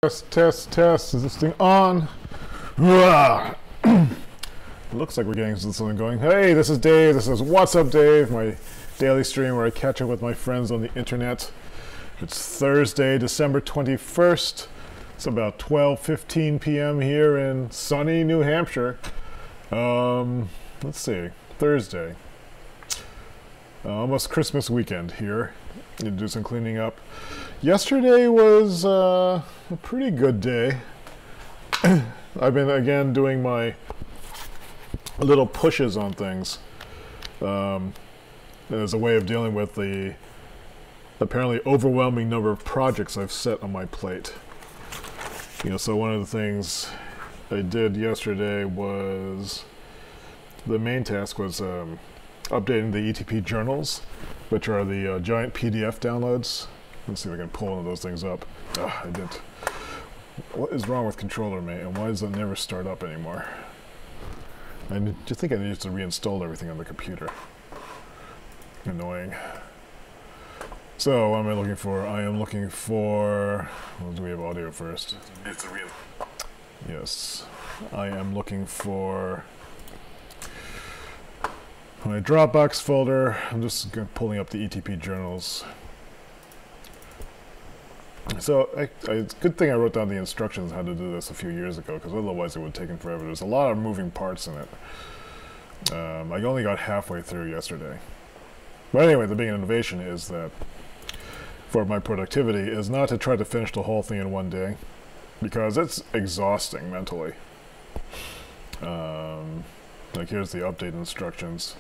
Test, test, test. Is this thing on? It looks like we're getting something going. Hey, this is Dave. This is What's Up Dave, my daily stream where I catch up with my friends on the internet. It's Thursday, December 21st. It's about 12:15 p.m. here in sunny New Hampshire. Let's see, Thursday. Almost Christmas weekend here. Need to do some cleaning up. Yesterday was a pretty good day. I've been again doing my little pushes on things as a way of dealing with the apparently overwhelming number of projects I've set on my plate. You know, so one of the things I did yesterday was, the main task was updating the ETP journals, which are the giant PDF downloads. Let's see if I can pull one of those things up. I didn't. What is wrong with controller mate, and why does it never start up anymore? I just think I need to reinstall everything on the computer. Annoying. So, what am I looking for? I am looking for... Well, do we have audio first? It's a real... Yes. I am looking for... my Dropbox folder. I'm just pulling up the ETP journals. So, it's a good thing I wrote down the instructions on how to do this a few years ago, because otherwise it would have taken forever. There's a lot of moving parts in it. I only got halfway through yesterday. But anyway, the big innovation is that, for my productivity, is not to try to finish the whole thing in one day, because it's exhausting mentally. Like, here's the update instructions.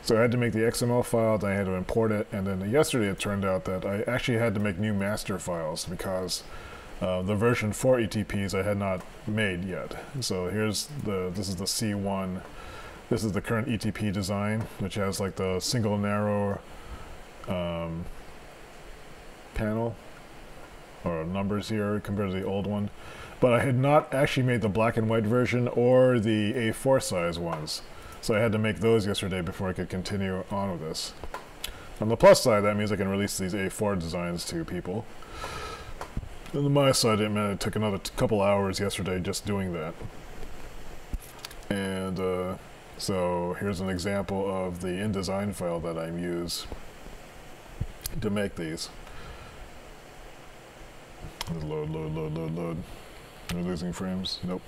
So I had to make the XML file, then I had to import it, and then yesterday it turned out that I actually had to make new master files because the version 4 ETPs I had not made yet. So here's this is the C1. This is the current ETP design, which has like the single narrow panel or numbers here compared to the old one. But I had not actually made the black and white version or the A4 size ones. So I had to make those yesterday before I could continue on with this. On the plus side, that means I can release these A4 designs to people. On the minus side, it meant it took another couple hours yesterday just doing that. And so here's an example of the InDesign file that I use to make these. Load, load, load, load, load. We're losing frames. Nope.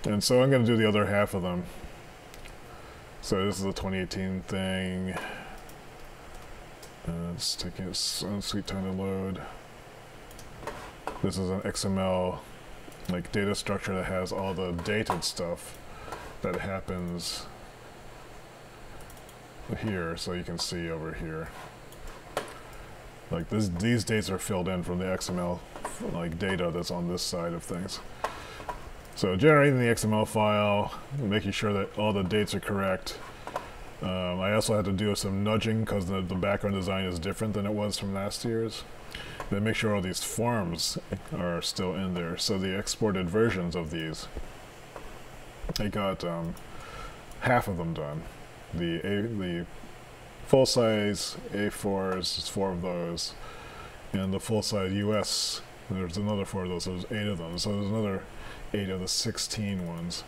And so I'm going to do the other half of them. So this is a 2018 thing. It's taking its sweet time to load. This is an XML like data structure that has all the dated stuff that happens here, so you can see over here. Like these dates are filled in from the XML like data that's on this side of things. So generating the XML file, making sure that all the dates are correct. I also had to do some nudging because the background design is different than it was from last year's. Then make sure all these forms are still in there. So the exported versions of these, I got half of them done. The full-size A4s, there's 4 of those, and the full-size US, there's another 4 of those, so there's 8 of them. So there's another 8 of the 16 ones.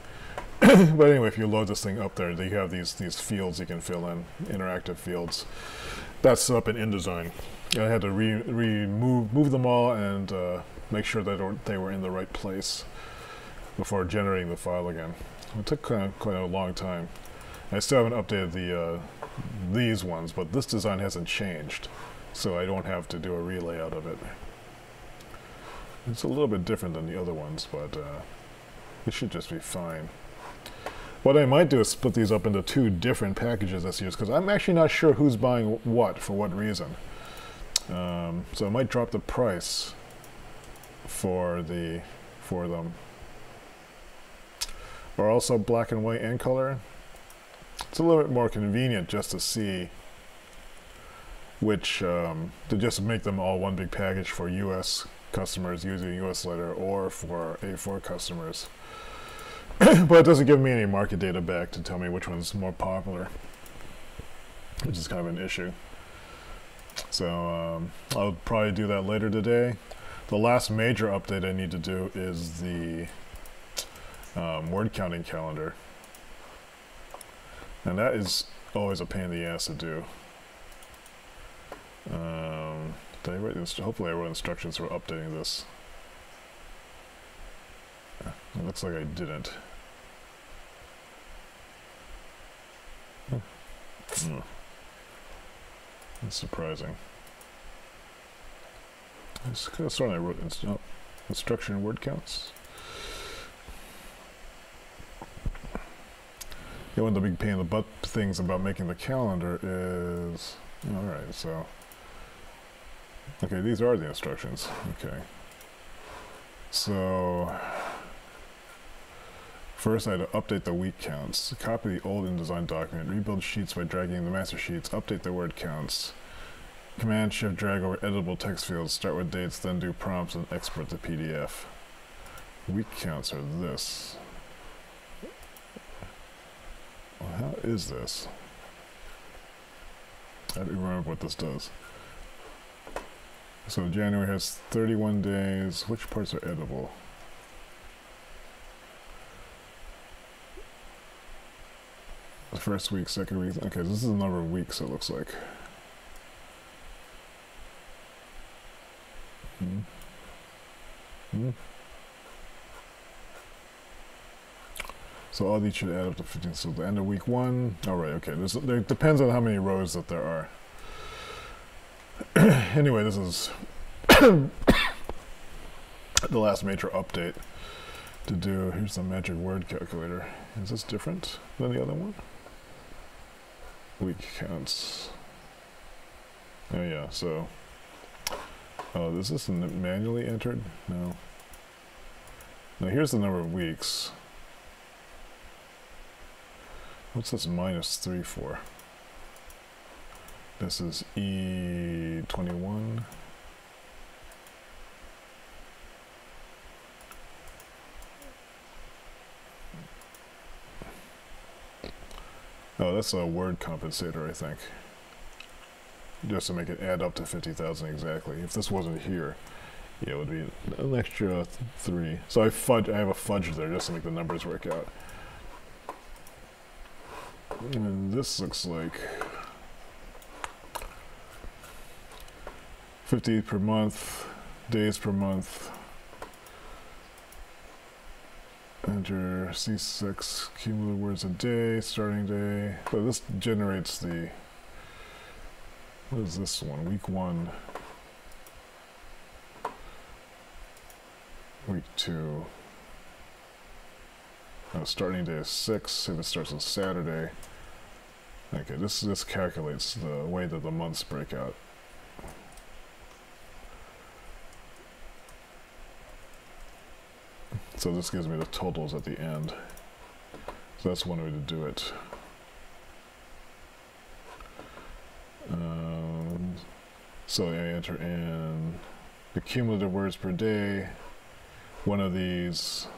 But anyway, if you load this thing up there, you have these fields you can fill in, interactive fields. That's up in InDesign. I had to move them all and make sure that they were in the right place before generating the file again. It took quite a long time. I still haven't updated these ones, but this design hasn't changed, so I don't have to do a relayout of it. It's a little bit different than the other ones, but it should just be fine. What I might do is split these up into 2 different packages this year, because I'm actually not sure who's buying what for what reason. So I might drop the price for them, or also black and white and color. It's a little bit more convenient just to see which, to just make them all one big package for US customers using US letter or for A4 customers. But it doesn't give me any market data back to tell me which one's more popular, which is kind of an issue. So I'll probably do that later today. the last major update I need to do is the word counting calendar. And that is always a pain in the ass to do. Did I write hopefully I wrote instructions for updating this. It looks like I didn't. That's surprising. I just kind of thought I wrote instruction word counts. Yeah, one of the big pain in the butt things about making the calendar is... Alright, so... Okay, these are the instructions. Okay. So... First, I had to update the week counts. Copy the old InDesign document. Rebuild sheets by dragging the master sheets. Update the word counts. Command-Shift drag over editable text fields. Start with dates, then do prompts, and export the PDF. Week counts are this. Well, how is this? I don't remember what this does. So January has 31 days. Which parts are editable? The first week, second week. Okay, this is the number of weeks it looks like. So all these should add up to 15. So the end of week 1. All right, okay. There depends on how many rows that there are. Anyway, this is the last major update to do. Here's the magic word calculator. Is this different than the other one? Week counts. Oh yeah, so... Oh, is this manually entered? No. Now here's the number of weeks. What's this -3 for? This is E21. Oh, that's a word compensator, I think. Just to make it add up to 50,000 exactly. If this wasn't here, yeah, it would be an extra 3. So I have a fudge there just to make the numbers work out. And this looks like 50 per month, days per month. Enter C6 cumulative words a day, starting day. So this generates the... What is this one? Week 1. Week 2. Starting day is 6 if it starts on Saturday. Okay, this calculates the way that the months break out. So this gives me the totals at the end. So that's one way to do it. So I enter in the cumulative words per day. One of these.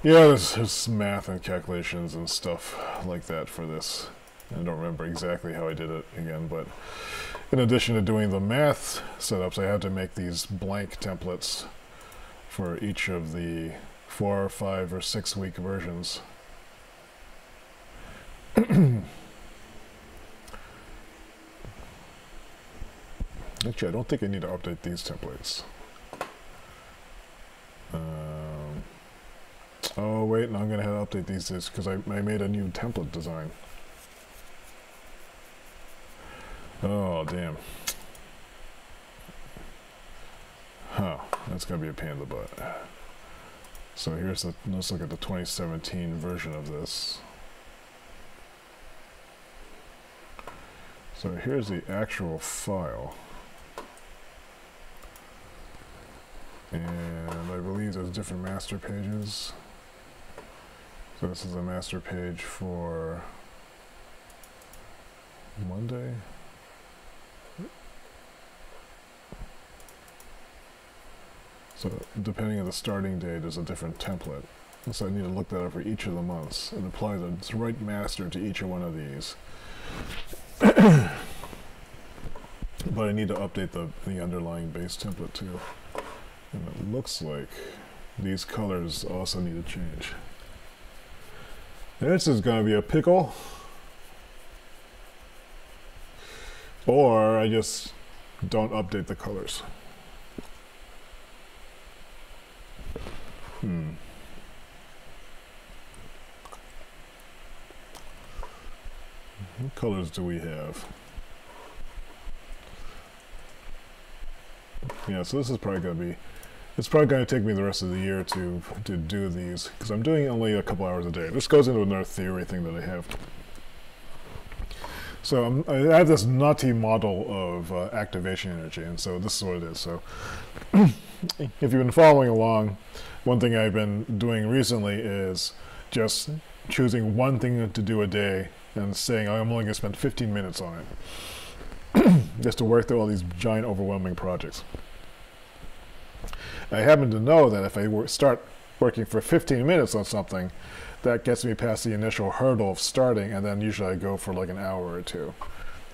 Yeah, there's math and calculations and stuff like that for this. I don't remember exactly how I did it again, but in addition to doing the math setups, I had to make these blank templates for each of the 4, 5, or 6 week versions. Actually, I don't think I need to update these templates. Oh wait, no, I'm going to have to update these because I made a new template design. Oh, damn. Huh, that's going to be a pain in the butt. So here's the, let's look at the 2017 version of this. So here's the actual file. And I believe there's different master pages. So this is a master page for Monday. So depending on the starting date is a different template. So I need to look that up for each of the months and apply the right master to each one of these. But I need to update the underlying base template too. And it looks like these colors also need to change. This is going to be a pickle. Or I just don't update the colors. What colors do we have? Yeah, so this is probably going to be, it's probably going to take me the rest of the year to do these, because I'm doing only a couple hours a day. This goes into another theory thing that I have. So I have this nutty model of activation energy, and so this is what it is. So if you've been following along, one thing I've been doing recently is just choosing one thing to do a day and saying I'm only going to spend 15 minutes on it. Just to work through all these giant overwhelming projects. I happen to know that if I start working for 15 minutes on something, that gets me past the initial hurdle of starting, and then usually I go for like an hour or two.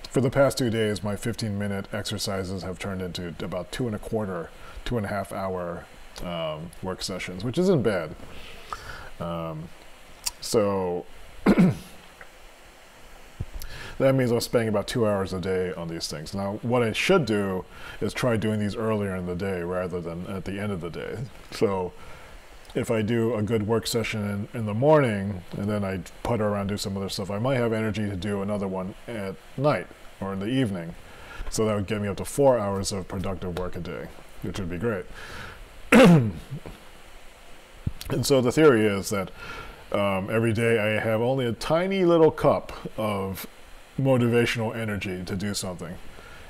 For the past 2 days, my 15-minute exercises have turned into about 2.5 hour work sessions, which isn't bad. So that means I'm spending about 2 hours a day on these things. Now, what I should do is try doing these earlier in the day rather than at the end of the day. So if I do a good work session in the morning, and then I putter around and do some other stuff, I might have energy to do another one at night or in the evening. So that would get me up to 4 hours of productive work a day, which would be great. And so the theory is that every day I have only a tiny little cup of motivational energy to do something.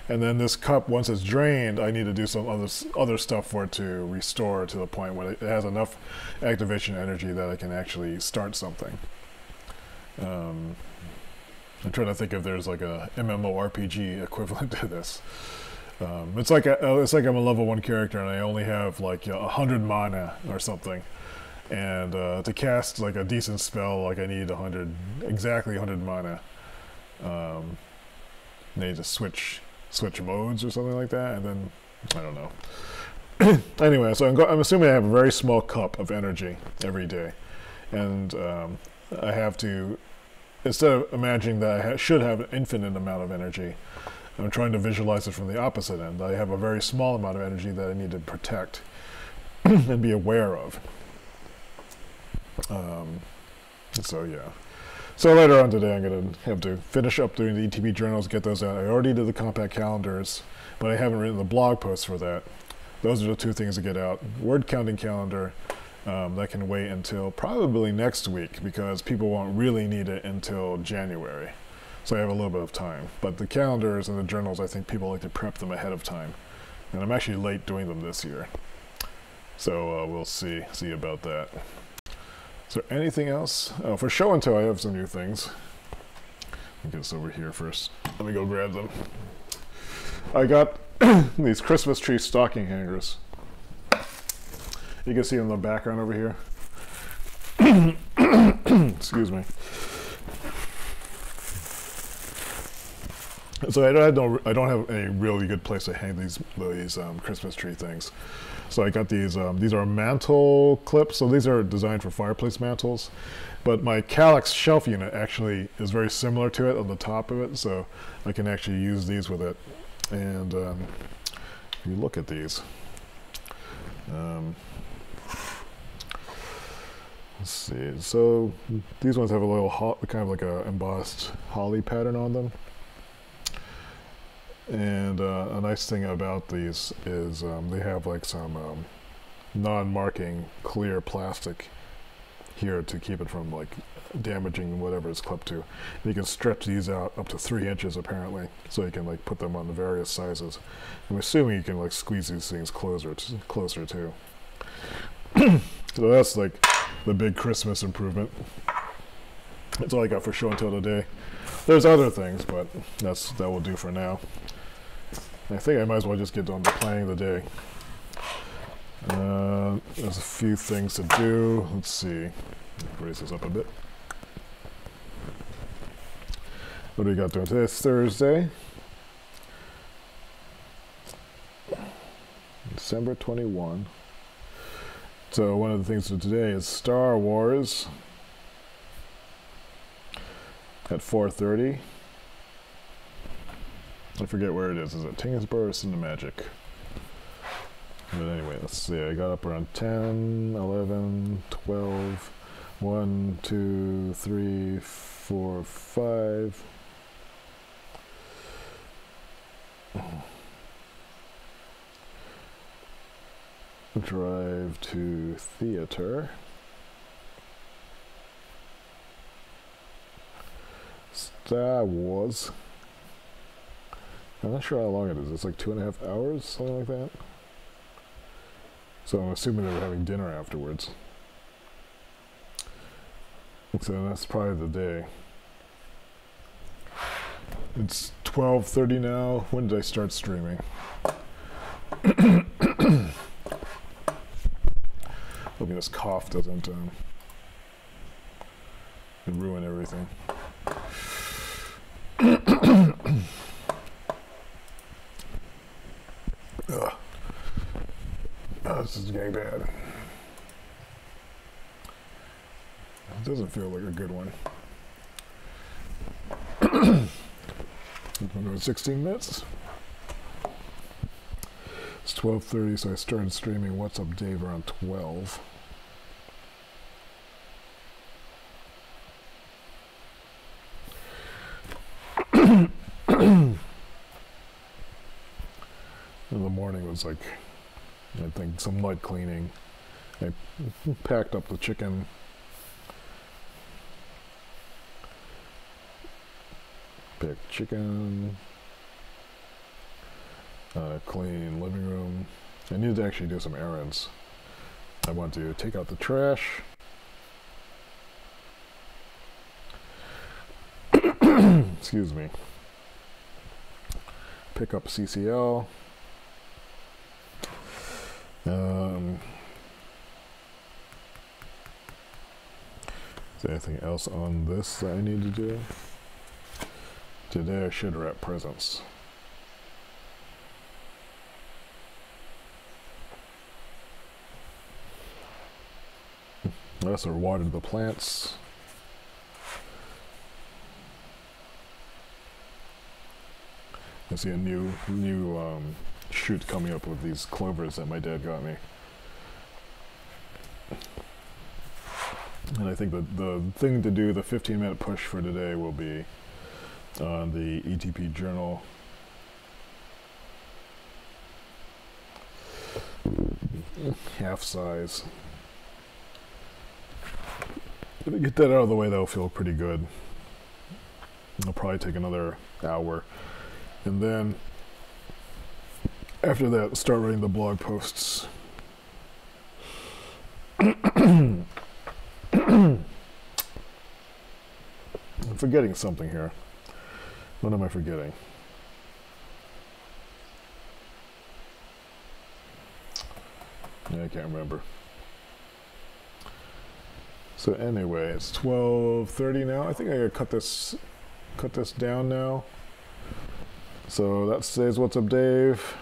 And then this cup, once it's drained, I need to do some other stuff for it to restore to the point where it has enough activation energy that I can actually start something. I'm trying to think if there's like a MMORPG equivalent to this. It's like I'm a level 1 character and I only have like 100 mana or something. And to cast like a decent spell, like I need exactly 100 mana. I need to switch modes or something like that, and then I don't know. Anyway, so I'm assuming I have a very small cup of energy every day, and I have to, instead of imagining that I should have an infinite amount of energy, I'm trying to visualize it from the opposite end. I have a very small amount of energy that I need to protect and be aware of. So yeah. So later on today, I'm going to have to finish up doing the ETB journals, get those out. I already did the compact calendars, but I haven't written the blog post for that. Those are the two things to get out. Word counting calendar, that can wait until probably next week, because people won't really need it until January. So I have a little bit of time. But the calendars and the journals, I think people like to prep them ahead of time. And I'm actually late doing them this year. So we'll see about that. Is there anything else? Oh, for show and tell, I have some new things. Let me get this over here first. Let me go grab them. I got these Christmas tree stocking hangers. You can see them in the background over here. Excuse me. So I don't have a really good place to hang these Christmas tree things. So I got these are mantle clips. So these are designed for fireplace mantles. But my Calyx shelf unit actually is very similar to it on the top of it. So I can actually use these with it. And if you look at these, let's see. So these ones have a little kind of like a embossed holly pattern on them. And a nice thing about these is they have like some non-marking clear plastic here to keep it from like damaging whatever it's clipped to. And you can stretch these out up to 3 inches apparently, so you can like put them on the various sizes. I'm assuming you can like squeeze these things closer too. So that's like the big Christmas improvement. That's all I got for show and tell today. There's other things, but that will do for now. I think I might as well just get on to planning the day. There's a few things to do. Let's see. Raise this up a bit. What do we got doing today? It's Thursday, December 21. So one of the things for today is Star Wars at 4:30. I forget where it is. Is it Tingersburg or Cinemagic? But anyway, let's see. I got up around 10, 11, 12, 1, 2, 3, 4, 5. Drive to theater. Star Wars. I'm not sure how long it is. It's like 2.5 hours, something like that. So I'm assuming they were having dinner afterwards. So that's probably the day. It's 12:30 now. When did I start streaming? Hoping this cough doesn't ruin everything. Ugh. Oh, this is getting bad. It doesn't feel like a good one. 16 minutes. It's 12:30, so I started streaming What's Up Dave around 12. In the morning was like, I think, some light cleaning. I packed up the chicken. Picked chicken. Clean living room. I needed to actually do some errands. I want to take out the trash. Excuse me. Pick up CCL. Is there anything else on this that I need to do? Today I should wrap presents. I also watered the plants. I see a new shoot coming up with these clovers that my dad got me. And I think that the thing to do, the 15-minute push for today, will be on the ETP journal. Half size. If I get that out of the way, that'll feel pretty good. It'll probably take another hour. And then, after that, start writing the blog posts. I'm forgetting something here. What am I forgetting? Yeah, I can't remember. So anyway, it's 12:30 now. I think I gotta cut this down now. So that says What's Up Dave.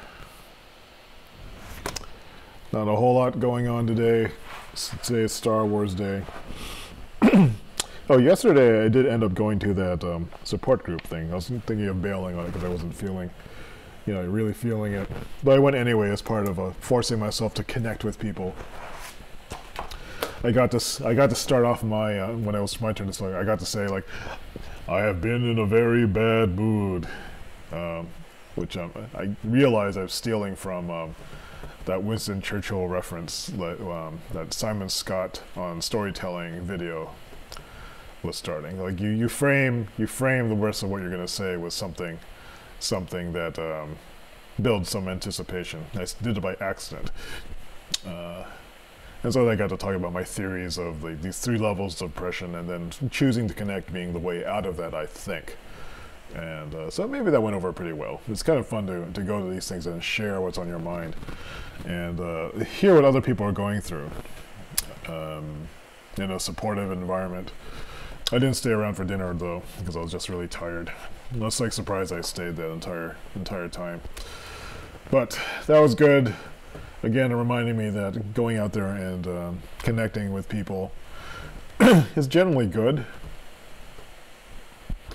Not a whole lot going on today. Today is Star Wars Day. Oh, yesterday I did end up going to that support group thing. I was thinking of bailing on it because I wasn't feeling, really feeling it. But I went anyway as part of forcing myself to connect with people. I got to start off my when it was my turn to talk. I got to say, like, I have been in a very bad mood, which I realize I'm stealing from that Winston Churchill reference that Simon Scott on storytelling video was starting. Like you frame the rest of what you're going to say with something that builds some anticipation. I did it by accident. And so I got to talk about my theories of these 3 levels of depression, and then choosing to connect being the way out of that, I think. And so maybe that went over pretty well. It's kind of fun to go to these things and share what's on your mind and hear what other people are going through in a supportive environment. I didn't stay around for dinner though, because I was just really tired. I was like surprised I stayed that entire time. But that was good. Again, it reminded me that going out there and connecting with people is generally good.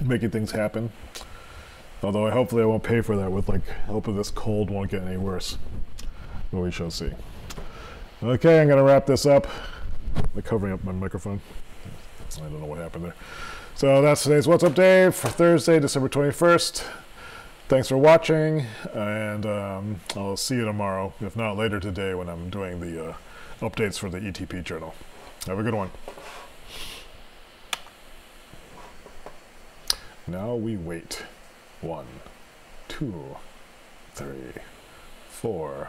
Making things happen. Although hopefully I won't pay for that with like, hopefully this cold won't get any worse. But we shall see. Okay, I'm gonna wrap this up. I'm covering up my microphone. I don't know what happened there. So that's today's What's Up Dave for Thursday, December 21st. Thanks for watching, and I'll see you tomorrow, if not later today when I'm doing the updates for the ETP journal. Have a good one. Now we wait. 1, 2, 3, 4,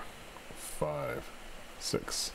5, 6.